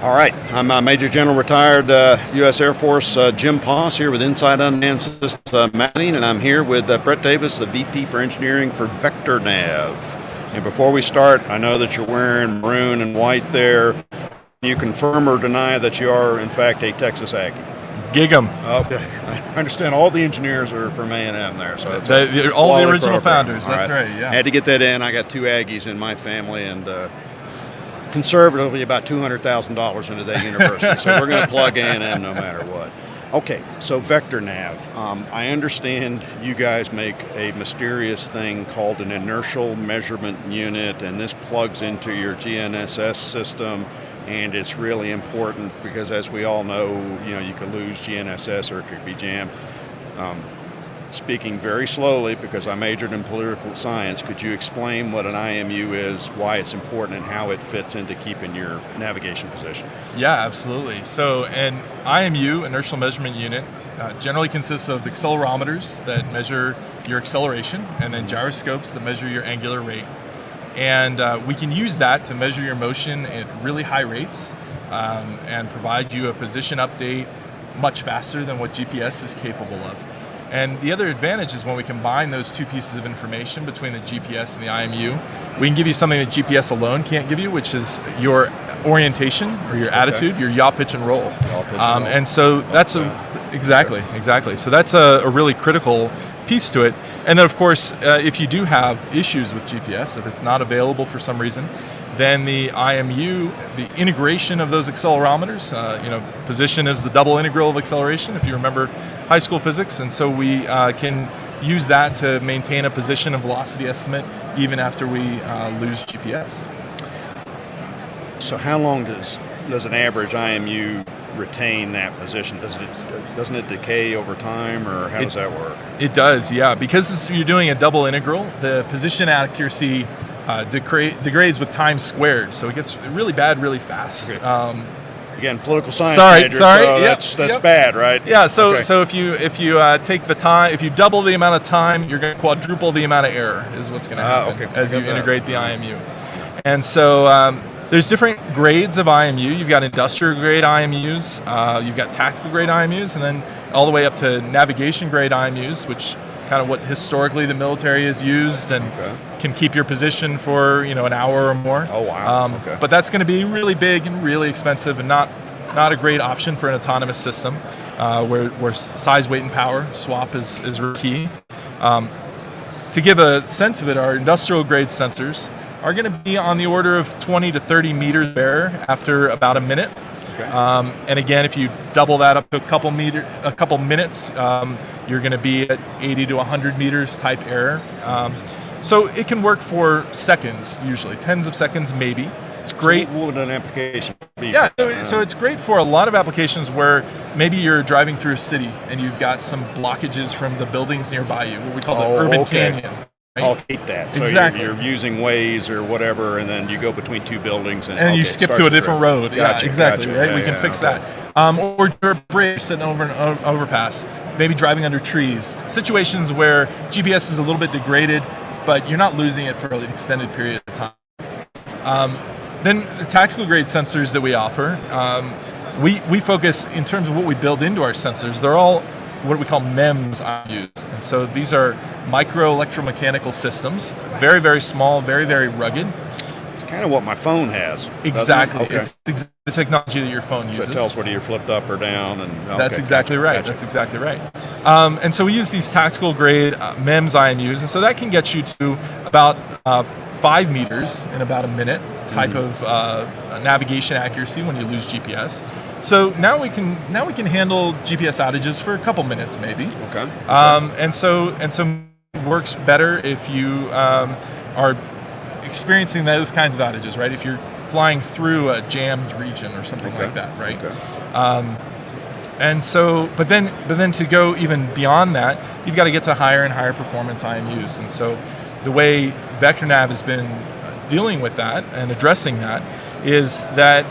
All right, I'm Major General Retired U.S. Air Force Jim Poss here with Inside Unmanned Systems magazine, and I'm here with Brett Davis, the VP for Engineering for VectorNav. And before we start, I know that you're wearing maroon and white there. Can you confirm or deny that you are, in fact, a Texas Aggie? Gig 'em. Okay, I understand all the engineers are from A&M there, so it's all the original program. founders. That's right. Yeah. I had to get that in. I got 2 Aggies in my family, and conservatively about $200,000 into that university. So we're going to plug A&M no matter what. Okay, so VectorNav. I understand you guys make a mysterious thing called an inertial measurement unit, and this plugs into your GNSS system. And it's really important because, as we all know, you could lose GNSS or it could be jammed. Speaking very slowly, because I majored in political science, could you explain what an IMU is, why it's important, and how it fits into keeping your navigation position? Yeah, absolutely. So an IMU, inertial measurement unit, generally consists of accelerometers that measure your acceleration and then gyroscopes that measure your angular rate. And we can use that to measure your motion at really high rates and provide you a position update much faster than what GPS is capable of. And the other advantage is when we combine those two pieces of information between the GPS and the IMU, we can give you something that GPS alone can't give you, which is your orientation or your attitude, your yaw, pitch, and roll. And so that's exactly. So that's a really critical piece to it. And then, of course, if you do have issues with GPS, if it's not available for some reason, then the IMU, the integration of those accelerometers, position is the double integral of acceleration, if you remember high school physics, and so we can use that to maintain a position and velocity estimate even after we lose GPS. So how long does an average IMU retain that position? Doesn't it decay over time, or how does that work? It does, yeah. Because you're doing a double integral, the position accuracy degrades with time squared, so it gets really bad really fast. Okay. Again, political science major, sorry. So that's bad, right? Yeah. So if you take the time, if you double the amount of time, you're going to quadruple the amount of error is what's going to happen as you integrate the IMU. And so there's different grades of IMU. You've got industrial grade IMUs, you've got tactical grade IMUs, and then all the way up to navigation grade IMUs, which kind of what historically the military has used and can keep your position for an hour or more. Oh wow! But that's going to be really big and really expensive, and not a great option for an autonomous system where size, weight, and power swap is really key. To give a sense of it, our industrial grade sensors are going to be on the order of 20 to 30 meters of error after about a minute. And again, if you double that up to a couple minutes, you're going to be at 80 to 100 meters type error. So it can work for seconds, usually tens of seconds, maybe. It's great. So what would an application be? Yeah, so it's great for a lot of applications where maybe you're driving through a city and you've got some blockages from the buildings nearby you, what we call the urban canyon. I'll hate that. So exactly. You're using Waze or whatever, and then you go between 2 buildings, and you skip to a different road. Gotcha, exactly. Gotcha. Right, we can fix that. Or you're a bridge sitting over an overpass, maybe driving under trees. Situations where GPS is a little bit degraded, but you're not losing it for an extended period of time. Then the tactical grade sensors that we offer, we focus in terms of what we build into our sensors. They're all what we call MEMS IMUs. And so these are micro electromechanical systems, very, very small, very, very rugged. It's kind of what my phone has. Exactly. Okay. It's the technology that your phone uses. So it tells whether you're flipped up or down. That's exactly right. Gotcha. That's exactly right. And so we use these tactical grade MEMS IMUs, and so that can get you to about 5 meters in about a minute type of navigation accuracy when you lose GPS. So now we can handle GPS outages for a couple minutes maybe. Okay. And so it works better if you are experiencing those kinds of outages, right? If you're flying through a jammed region or something like that, right? Okay. And so, but then to go even beyond that, you've got to get to higher and higher performance IMUs. And so the way VectorNav has been dealing with that and addressing that is that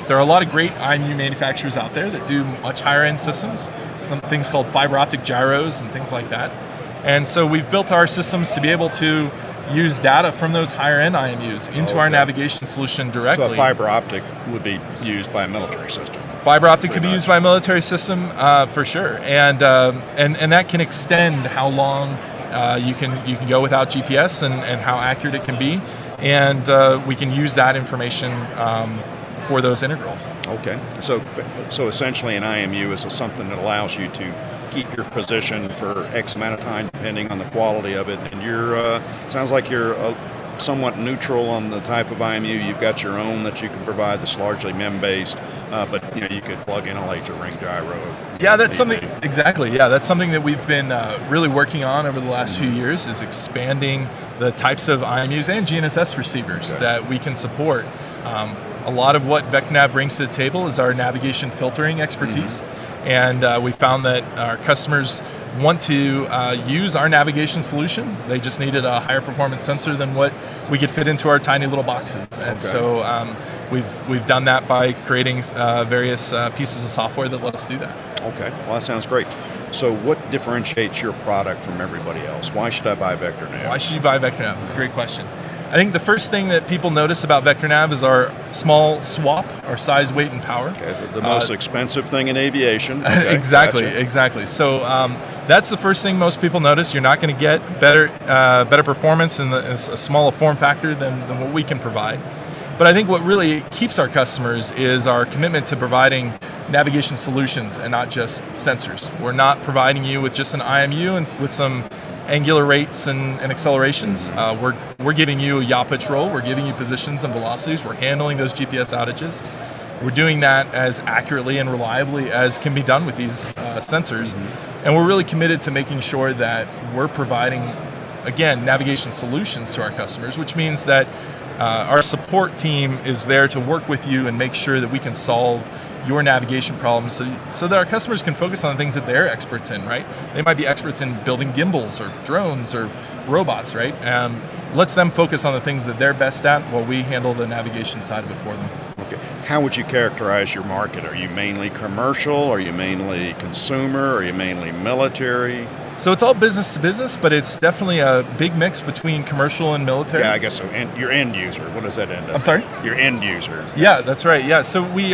there are a lot of great IMU manufacturers out there that do much higher end systems, some things called fiber optic gyros and things like that. And so we've built our systems to be able to use data from those higher end IMUs into our navigation solution directly. So a fiber optic would be used by a military system. Fiber optic could be used by a military system for sure, and that can extend how long you can go without GPS and how accurate it can be, and we can use that information for those integrals. Okay, so essentially an IMU is something that allows you to keep your position for X amount of time, depending on the quality of it. And you're sounds like you're somewhat neutral on the type of IMU. You've got your own that you can provide that's largely MEM-based, but you could plug in a laser ring gyro. Yeah, that's something, exactly. Yeah, that's something that we've been really working on over the last few years, is expanding the types of IMUs and GNSS receivers that we can support. A lot of what VectorNav brings to the table is our navigation filtering expertise, and we found that our customers want to use our navigation solution. They just needed a higher performance sensor than what we could fit into our tiny little boxes, and so we've done that by creating various pieces of software that let us do that. Okay, well that sounds great. So what differentiates your product from everybody else? Why should I buy VectorNav? Why should you buy VectorNav? That's a great question. I think the first thing that people notice about VectorNav is our small swap, our size, weight, and power. Okay, the most expensive thing in aviation. Okay, exactly, gotcha. exactly. So that's the first thing most people notice. You're not going to get better performance in a smaller form factor than what we can provide. But I think what really keeps our customers is our commitment to providing navigation solutions and not just sensors. We're not providing you with just an IMU and with some angular rates and accelerations. We're giving you a yaw pitch roll. We're giving you positions and velocities. We're handling those GPS outages. We're doing that as accurately and reliably as can be done with these sensors. And we're really committed to making sure that we're providing, again, navigation solutions to our customers, which means that our support team is there to work with you and make sure that we can solve your navigation problems so that our customers can focus on the things that they're experts in, right? They might be experts in building gimbals or drones or robots, right? Lets them focus on the things that they're best at while we handle the navigation side of it for them. Okay. How would you characterize your market? Are you mainly commercial? Are you mainly consumer? Are you mainly military? So it's all business to business, but it's definitely a big mix between commercial and military. Yeah, I guess so. And your end user, what does that end up? I'm sorry? Your end user. Yeah, that's right. Yeah, so we,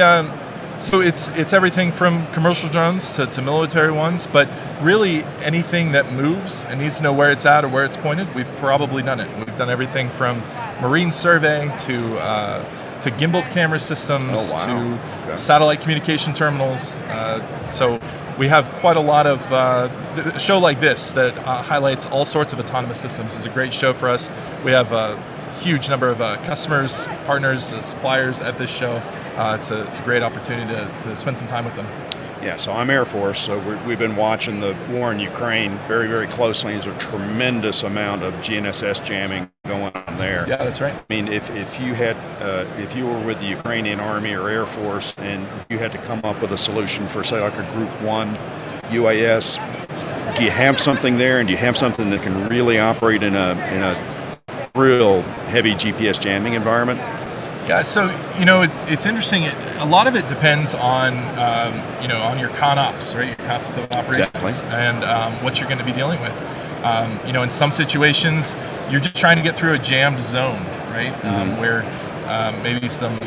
so it's everything from commercial drones to military ones, but really anything that moves and needs to know where it's at or where it's pointed, we've probably done it. We've done everything from marine survey to gimbaled camera systems to satellite communication terminals. So we have quite a lot of a show like this that highlights all sorts of autonomous systems. It's a great show for us. We have a huge number of customers, partners, suppliers at this show. It's a great opportunity to spend some time with them. Yeah, so I'm Air Force, so we've been watching the war in Ukraine very, very closely. There's a tremendous amount of GNSS jamming going on there. Yeah, that's right. I mean, if you were with the Ukrainian Army or Air Force and you had to come up with a solution for, say, like a Group 1 UAS, do you have something there, and do you have something that can really operate in a real heavy GPS jamming environment? Yeah, so it's interesting. A lot of it depends on on your ConOps, right? Your concept of operations, and what you're going to be dealing with. In some situations, you're just trying to get through a jammed zone, right? Where maybe some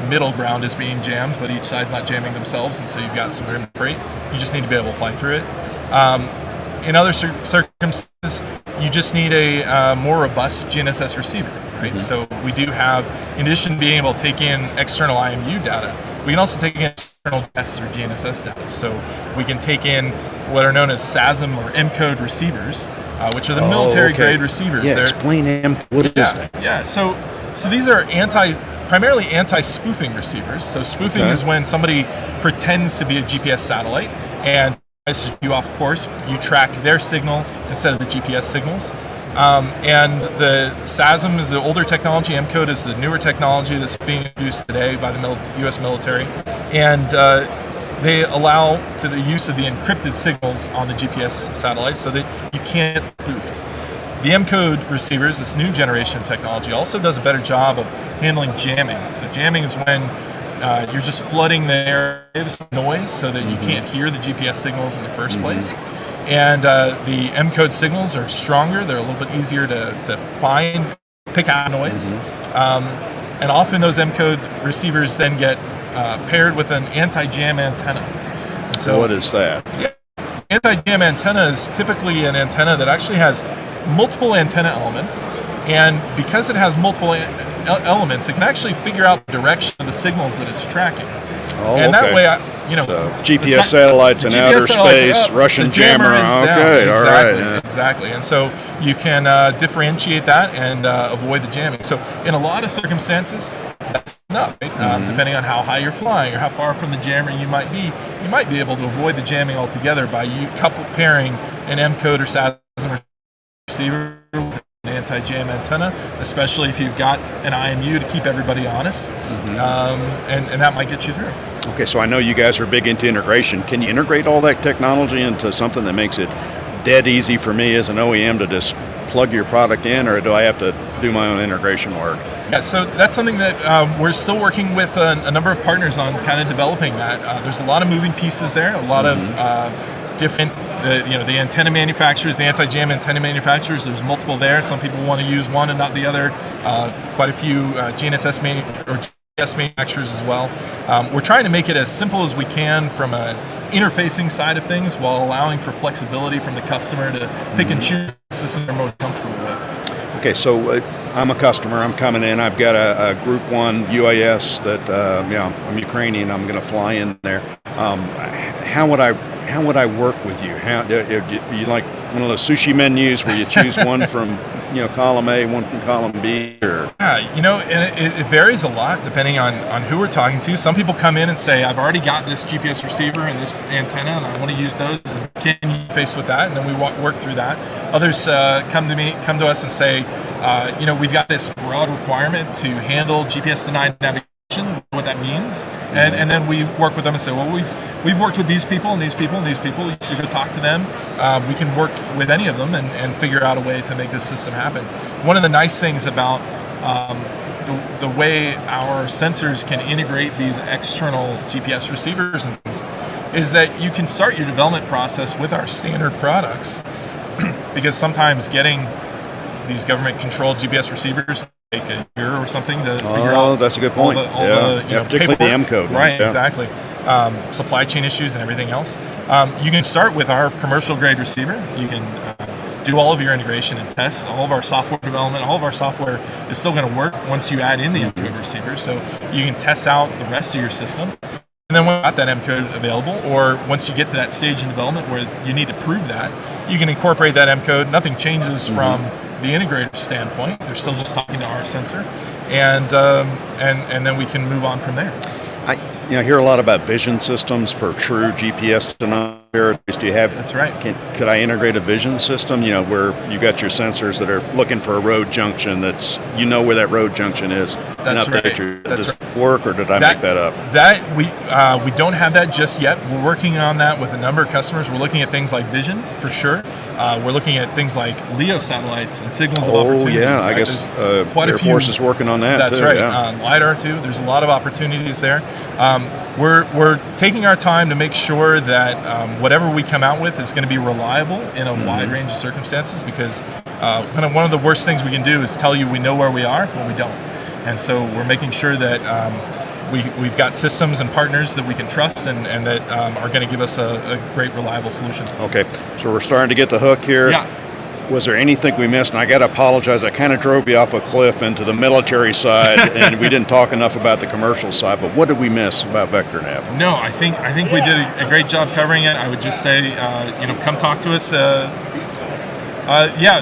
middle ground is being jammed, but each side's not jamming themselves, and so you've got some room to break. You just need to be able to fly through it. In other circumstances, you just need a more robust GNSS receiver, right? So we do have, in addition to being able to take in external IMU data, we can also take in external GS or GNSS data. So we can take in what are known as SASM or M-code receivers, which are the military-grade receivers. Yeah, explain them. What is that? Yeah, so these are primarily anti-spoofing receivers. So spoofing is when somebody pretends to be a GPS satellite and tries to you off course. You track their signal instead of the GPS signals. And the SASM is the older technology. M-code is the newer technology that's being used today by the U.S. military. And they allow to the use of the encrypted signals on the GPS satellites so that you can't be spoofed. The M-code receivers, this new generation of technology, also does a better job of handling jamming. So jamming is when you're just flooding the airwaves with noise so that you can't hear the GPS signals in the first place. and the M-code signals are stronger. They're a little bit easier to find, pick out noise. And often those M-code receivers then get paired with an anti-jam antenna. So what is that? Anti-jam antenna is typically an antenna that actually has multiple antenna elements, and because it has multiple elements, it can actually figure out the direction of the signals that it's tracking. Oh, and that okay. way, so GPS satellites in outer space, Russian jammer. Okay, exactly, all right. Yeah. Exactly. And so you can differentiate that and avoid the jamming. So in a lot of circumstances, that's enough, right? Depending on how high you're flying or how far from the jammer you might be able to avoid the jamming altogether by pairing an M-code or SASM receiver with an anti-jam antenna, especially if you've got an IMU to keep everybody honest, and that might get you through. Okay, so I know you guys are big into integration. Can you integrate all that technology into something that makes it dead easy for me as an OEM to just plug your product in, or do I have to do my own integration work? Yeah, so that's something that we're still working with a number of partners on kind of developing that. There's a lot of moving pieces there, a lot of different, the antenna manufacturers, the anti-jam antenna manufacturers, there's multiple there. Some people want to use one and not the other. Quite a few GNSS manufacturers as well. We're trying to make it as simple as we can from an interfacing side of things while allowing for flexibility from the customer to pick and choose the system they're most comfortable with. Okay, so I'm a customer. I'm coming in. I've got a Group 1 UAS that, I'm Ukrainian. I'm going to fly in there. How would I work with you? You like one of those sushi menus where you choose one from column A, one from column B? Or? Yeah, it varies a lot depending on who we're talking to. Some people come in and say, I've already got this GPS receiver and this antenna, and I want to use those. And can you face with that? And then we work through that. Others come to us and say, we've got this broad requirement to handle GPS-denied navigation, what that means, and then we work with them and say, well, we've worked with these people and these people and these people. You should go talk to them. We can work with any of them and figure out a way to make this system happen. One of the nice things about the way our sensors can integrate these external GPS receivers and things is that you can start your development process with our standard products, because sometimes getting these government-controlled GPS receivers take a year or something to figure out. Oh, that's a good point. Particularly the M-code. Right, yeah. Exactly. Supply chain issues and everything else. You can start with our commercial-grade receiver. You can do all of your integration and tests, all of our software development. All of our software is still going to work once you add in the M-code receiver, so you can test out the rest of your system. And then when you got that M-code available, or once you get to that stage in development where you need to prove that, you can incorporate that M-code. Nothing changes from the integrator standpoint. They're still just talking to our sensor, and then we can move on from there. I hear a lot about vision systems for true GPS denied territories. Do you have? That's right. Could I integrate a vision system? Where you got your sensors that are looking for a road junction. That's where that road junction is. That's right. Does it work, or did I make that up? That we don't have that just yet. We're working on that with a number of customers. We're looking at things like vision for sure. We're looking at things like LEO satellites and signals of opportunity. Oh yeah, right? I guess quite Air Force is working on that too. That's right. Yeah. LiDAR too. There's a lot of opportunities there. We're taking our time to make sure that whatever we come out with is going to be reliable in a wide range of circumstances, because kind of one of the worst things we can do is tell you we know where we are when we don't. And so we're making sure that we've got systems and partners that we can trust and that are going to give us a great, reliable solution. Okay, so we're starting to get the hook here. Yeah. Was there anything we missed? And I got to apologize. I kind of drove you off a cliff into the military side, and we didn't talk enough about the commercial side. But what did we miss about VectorNav? No, I think we did a great job covering it. I would just say, come talk to us.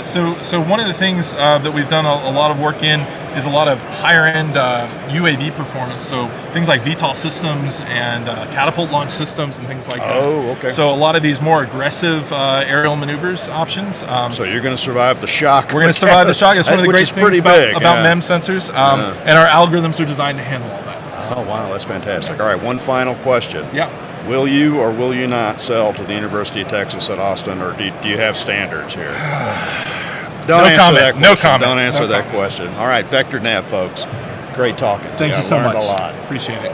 So one of the things that we've done a lot of work in is a lot of higher-end UAV performance. So things like VTOL systems and catapult launch systems and things like that. Oh, okay. So a lot of these more aggressive aerial maneuvers options. So you're going to survive the shock. We're going to survive the shock. That's one of the great things about MEM sensors. And our algorithms are designed to handle all that. So. Oh, wow, that's fantastic. All right, one final question. Yeah. Will you or will you not sell to the University of Texas at Austin, or do you have standards here? Don't answer that question. All right, VectorNav, folks. Great talking. Thank you so much. Learned a lot. Appreciate it.